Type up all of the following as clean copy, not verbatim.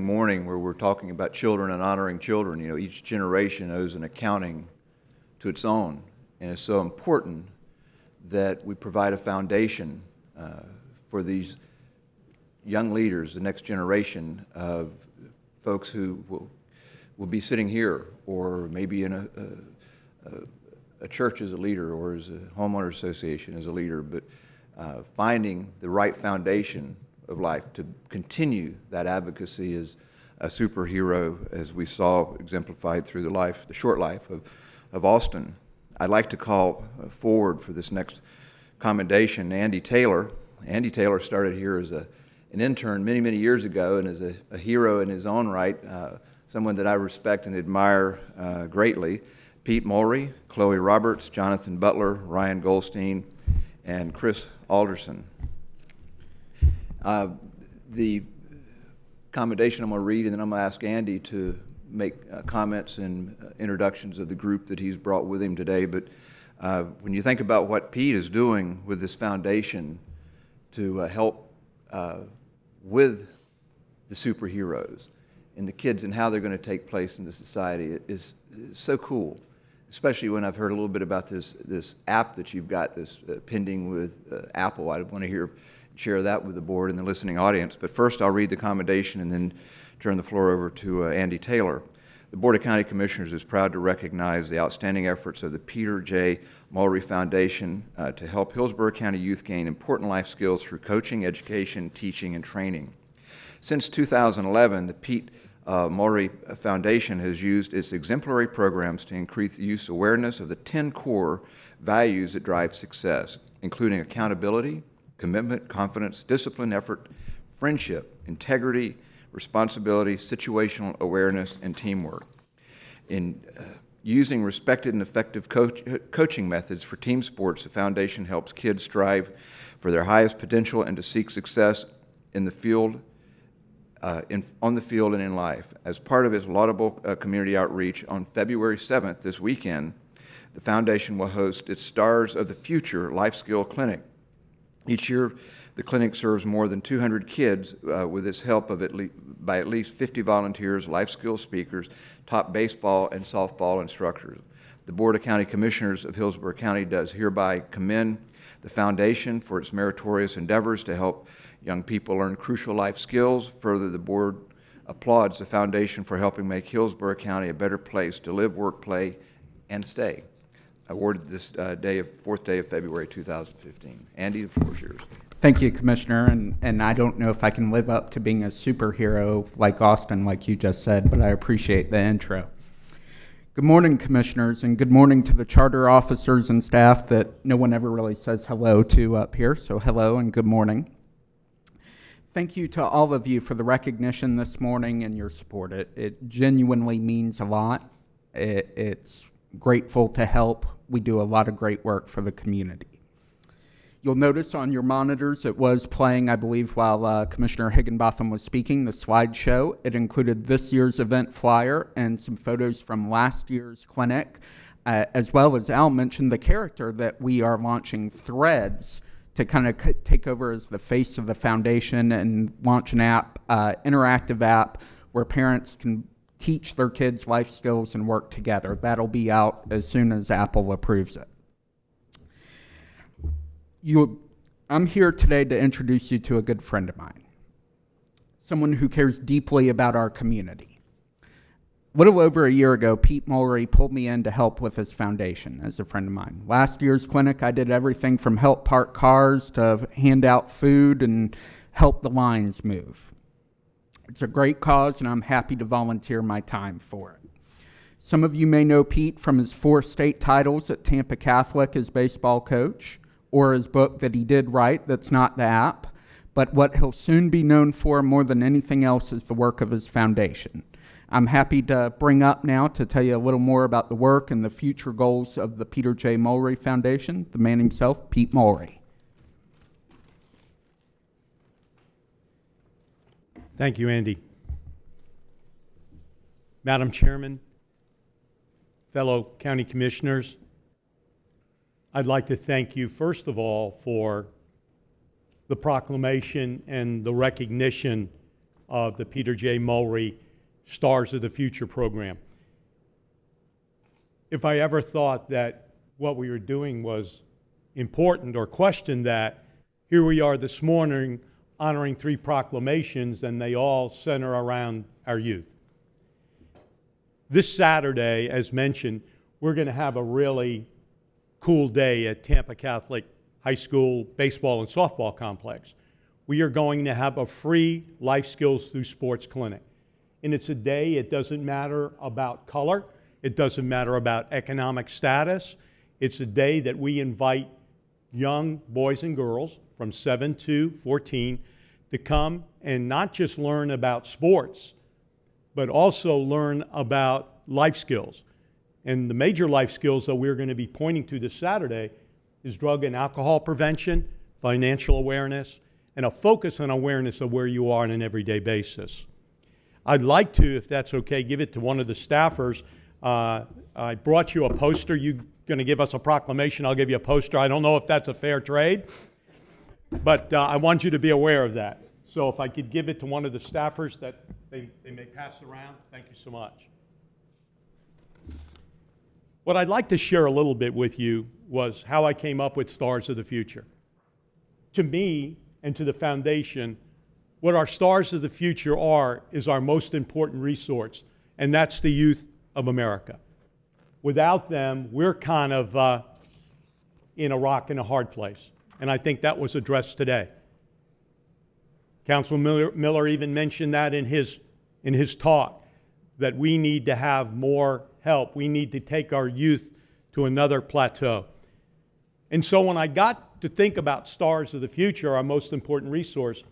Morning where we're talking about children and honoring children. You know, each generation owes an accounting to its own, and it's so important that we provide a foundation for these young leaders, the next generation of folks who will be sitting here, or maybe in a church as a leader, or as a homeowner association as a leader, but finding the right foundation of life to continue that advocacy as a superhero, as we saw exemplified through the short life of Austin. I'd like to call forward for this next commendation Andy Taylor. Andy Taylor started here as an intern many, many years ago, and is a hero in his own right, someone that I respect and admire greatly. Pete Mulry, Chloe Roberts, Jonathan Butler, Ryan Goldstein, and Chris Alderson. The commendation I'm going to read, and then I'm going to ask Andy to make comments and introductions of the group that he's brought with him today. But when you think about what Pete is doing with this foundation to help with the superheroes and the kids and how they're going to take place in the society, it is so cool. Especially when I've heard a little bit about this app that you've got, this pending with Apple. I want to share that with the board and the listening audience. But first, I'll read the commendation and then turn the floor over to Andy Taylor. The Board of County Commissioners is proud to recognize the outstanding efforts of the Peter J. Mulry Foundation to help Hillsborough County youth gain important life skills through coaching, education, teaching, and training. Since 2011, the Pete Mulry Foundation has used its exemplary programs to increase youth awareness of the 10 core values that drive success, including accountability, commitment, confidence, discipline, effort, friendship, integrity, responsibility, situational awareness, and teamwork. In using respected and effective coaching methods for team sports, the foundation helps kids strive for their highest potential and to seek success in the field, on the field and in life. As part of its laudable community outreach, on February 7th, this weekend, the foundation will host its Stars of the Future Life Skill Clinic. Each year, the clinic serves more than 200 kids with its help by at least 50 volunteers, life skills speakers, top baseball and softball instructors. The Board of County Commissioners of Hillsborough County does hereby commend the foundation for its meritorious endeavors to help young people learn crucial life skills. Further, the board applauds the foundation for helping make Hillsborough County a better place to live, work, play, and stay. Awarded this fourth day of February 2015. Andy, the floor is yours. Thank you, Commissioner, and I don't know if I can live up to being a superhero like Austin, like you just said, but I appreciate the intro. Good morning, Commissioners, and good morning to the charter officers and staff that no one ever really says hello to up here, so hello and good morning. Thank you to all of you for the recognition this morning and your support. It genuinely means a lot. It's grateful to help. We do a lot of great work for the community. You'll notice on your monitors it was playing, I believe, while Commissioner Higginbotham was speaking, the slideshow. It included this year's event flyer and some photos from last year's clinic, as well as Al mentioned the character that we are launching, Threads, to kind of take over as the face of the foundation and launch an app, interactive app, where parents can teach their kids life skills and work together. That'll be out as soon as Apple approves it. I'm here today to introduce you to a good friend of mine, someone who cares deeply about our community. A little over a year ago, Pete Mulry pulled me in to help with his foundation as a friend of mine. Last year's clinic, I did everything from help park cars to hand out food and help the lines move. It's a great cause, and I'm happy to volunteer my time for it. Some of you may know Pete from his 4 state titles at Tampa Catholic as baseball coach, or his book that he did write that's not the app, but what he'll soon be known for more than anything else is the work of his foundation. I'm happy to bring up now to tell you a little more about the work and the future goals of the Peter J. Mulry Foundation, the man himself, Pete Mulry. Thank you, Andy. Madam Chairman, fellow county commissioners, I'd like to thank you, first of all, for the proclamation and the recognition of the Peter J. Mulry Stars of the Future program. If I ever thought that what we were doing was important or questioned that, here we are this morning honoring 3 proclamations, and they all center around our youth. This Saturday, as mentioned, we're going to have a really cool day at Tampa Catholic High School baseball and softball complex. We are going to have a free life skills through sports clinic. And it's a day, it doesn't matter about color, it doesn't matter about economic status. It's a day that we invite young boys and girls from 7 to 14 to come and not just learn about sports, but also learn about life skills. And the major life skills that we're going to be pointing to this Saturday is drug and alcohol prevention, financial awareness, and a focus on awareness of where you are on an everyday basis. I'd like to, if that's okay, give it to one of the staffers. I brought you a poster. You're going to give us a proclamation, I'll give you a poster. I don't know if that's a fair trade, but I want you to be aware of that. So if I could give it to one of the staffers that they may pass around. Thank you so much. What I'd like to share a little bit with you was how I came up with Stars of the Future. To me and to the foundation, what our Stars of the Future are is our most important resource, and that's the youth of America. Without them, we're kind of in a rock and a hard place, and I think that was addressed today. Councilman Miller even mentioned that in his talk, that we need to have more help. We need to take our youth to another plateau. And so when I got to think about Stars of the Future, our most important resource,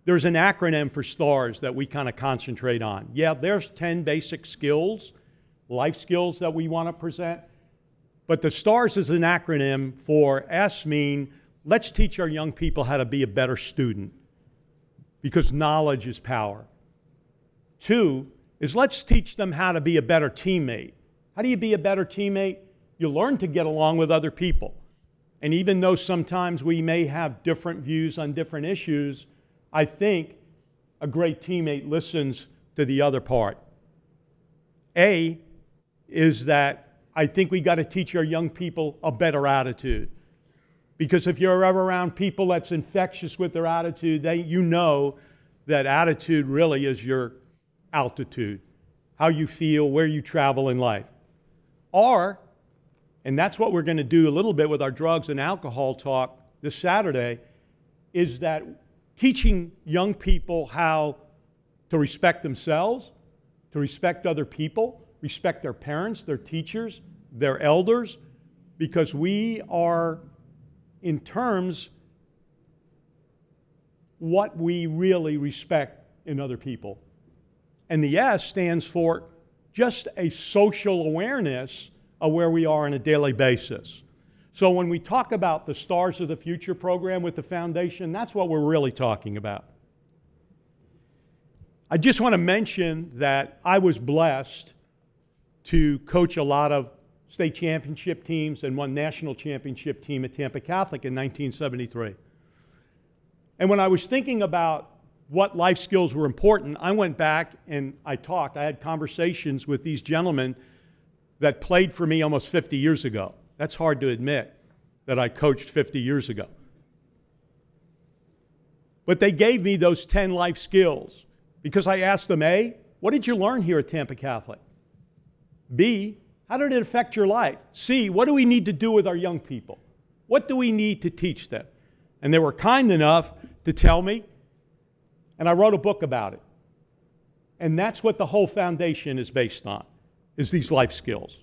there's an acronym for STARS that we kind of concentrate on. Yeah, there's 10 basic skills, life skills that we want to present, but the STARS is an acronym for S mean, let's teach our young people how to be a better student, because knowledge is power. 2 is let's teach them how to be a better teammate. How do you be a better teammate? You learn to get along with other people. And even though sometimes we may have different views on different issues, I think a great teammate listens to the other part. A is that I think we got to teach our young people a better attitude. Because if you're ever around people that's infectious with their attitude, you know that attitude really is your altitude, how you feel, where you travel in life. Or, and that's what we're going to do a little bit with our drugs and alcohol talk this Saturday, is that teaching young people how to respect themselves, to respect other people, respect their parents, their teachers, their elders, because we are, in terms, what we really respect in other people. And the S stands for just a social awareness of where we are on a daily basis. So when we talk about the Stars of the Future program with the foundation, that's what we're really talking about. I just want to mention that I was blessed to coach a lot of state championship teams and one national championship team at Tampa Catholic in 1973. And when I was thinking about what life skills were important, I went back and I had conversations with these gentlemen that played for me almost 50 years ago. That's hard to admit that I coached 50 years ago. But they gave me those 10 life skills because I asked them, A, what did you learn here at Tampa Catholic? B, how did it affect your life? C, what do we need to do with our young people? What do we need to teach them? And they were kind enough to tell me, and I wrote a book about it. And that's what the whole foundation is based on, is these life skills.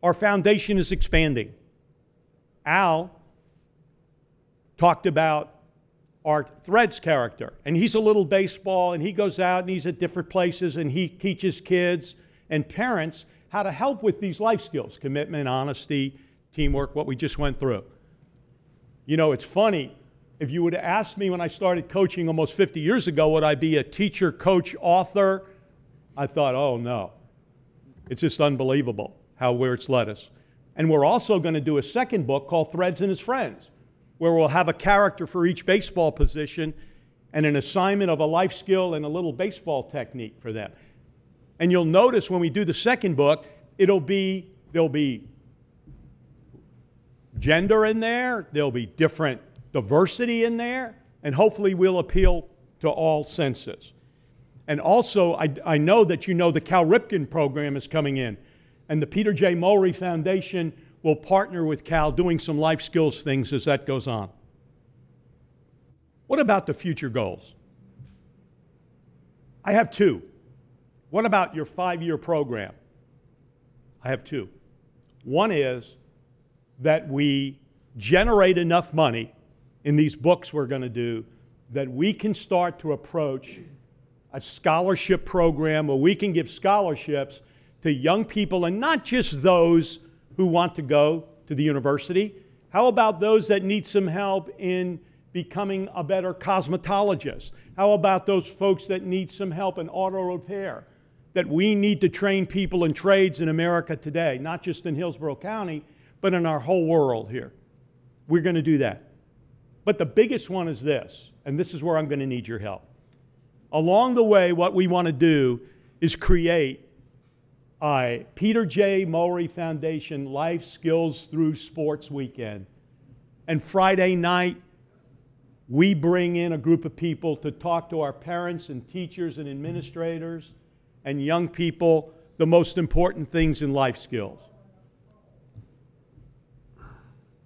Our foundation is expanding. Al talked about our Threads character, and he's a little baseball, and he goes out and he's at different places, and he teaches kids and parents how to help with these life skills: commitment, honesty, teamwork, what we just went through. You know, it's funny. If you would have asked me when I started coaching almost 50 years ago, would I be a teacher, coach, author? I thought, oh no. It's just unbelievable where it's led us. And we're also going to do a second book called Threads and His Friends, where we'll have a character for each baseball position and an assignment of a life skill and a little baseball technique for them. And you'll notice when we do the second book, there'll be gender in there, there'll be different diversity in there, and hopefully we'll appeal to all senses. And also, I know that you know the Cal Ripken program is coming in, and the Peter J. Mulry Foundation will partner with Cal doing some life skills things as that goes on. What about the future goals? I have two. What about your 5-year program? I have two. One is that we generate enough money in these books we're going to do that we can start to approach a scholarship program where we can give scholarships to young people, and not just those who want to go to the university. How about those that need some help in becoming a better cosmetologist? How about those folks that need some help in auto repair? That we need to train people in trades in America today, not just in Hillsborough County, but in our whole world here. We're going to do that. But the biggest one is this, and this is where I'm going to need your help. Along the way, what we want to do is create a Peter J. Mulry Foundation Life Skills Through Sports Weekend. And Friday night, we bring in a group of people to talk to our parents and teachers and administrators and young people the most important things in life skills.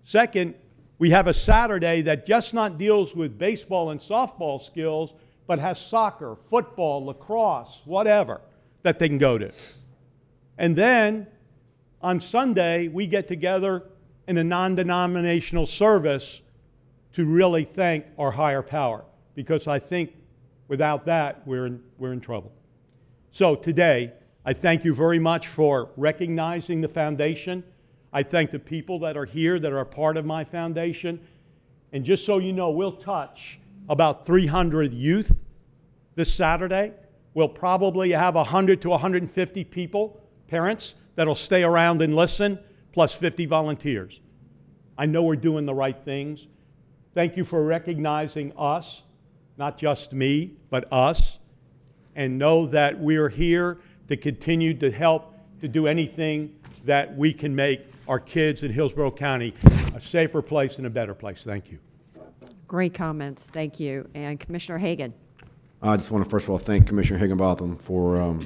Second, we have a Saturday that just not deals with baseball and softball skills, but has soccer, football, lacrosse, whatever that they can go to. And then on Sunday, we get together in a non-denominational service to really thank our higher power, because I think without that, we're in trouble. So today, I thank you very much for recognizing the foundation. I thank the people that are here that are a part of my foundation. And just so you know, we'll touch about 300 youth this Saturday. We'll probably have 100 to 150 people, parents, that'll stay around and listen, plus 50 volunteers. I know we're doing the right things. Thank you for recognizing us, not just me, but us, and know that we're here to continue to help to do anything that we can make our kids in Hillsborough County a safer place and a better place. Thank you. Great comments. Thank you. And Commissioner Hagan. I just want to first of all thank Commissioner Higginbotham for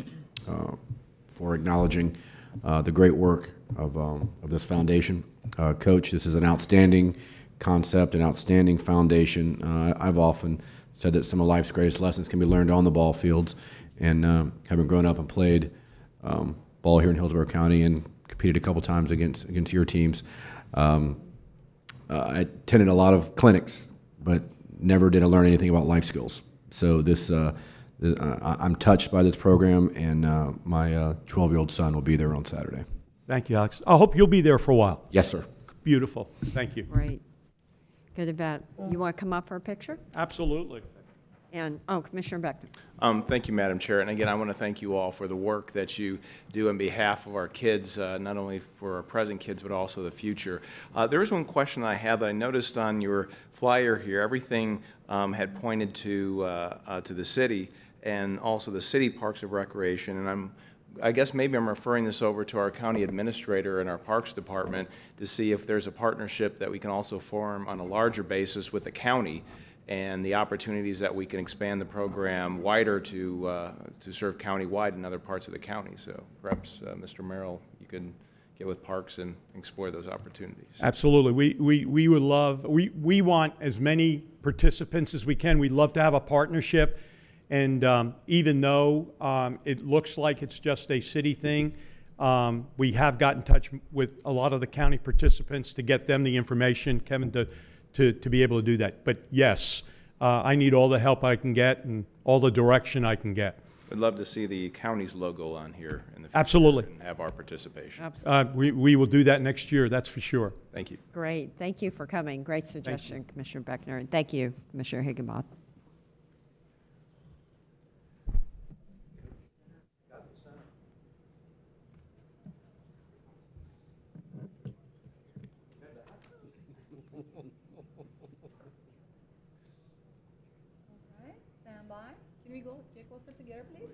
acknowledging the great work of this foundation. Coach, this is an outstanding concept, an outstanding foundation. I've often said that some of life's greatest lessons can be learned on the ball fields, and having grown up and played ball here in Hillsborough County and competed a couple times against your teams, I attended a lot of clinics, but never did I learn anything about life skills. So I'm touched by this program, and my 12-year-old son will be there on Saturday. Thank you, Alex. I hope you'll be there for a while. Yes, sir. Beautiful. Thank you. Great. Good event. You want to come up for a picture? Absolutely. And, Commissioner Beckner. Thank you, Madam Chair. And again, I want to thank you all for the work that you do on behalf of our kids, not only for our present kids, but also the future. There is one question I have that I noticed on your flyer here. Everything had pointed to the city and also the city parks of recreation. And I guess maybe I'm referring this over to our county administrator and our parks department to see if there's a partnership that we can also form on a larger basis with the county, and the opportunities that we can expand the program wider to serve county-wide in other parts of the county. So perhaps, Mr. Merrill, you can get with Parks and explore those opportunities. Absolutely. We would love, we want as many participants as we can. We'd love to have a partnership. And even though it looks like it's just a city thing, we have got in touch with a lot of the county participants to get them the information, Kevin, to be able to do that. But yes, I need all the help I can get and all the direction I can get. I'd love to see the county's logo on here in the future. Absolutely. And have our participation. Absolutely. We will do that next year, that's for sure. Thank you. Great. Thank you for coming. Great suggestion, Commissioner Beckner. And thank you, Commissioner Higginbotham. Can we go get closer together, please?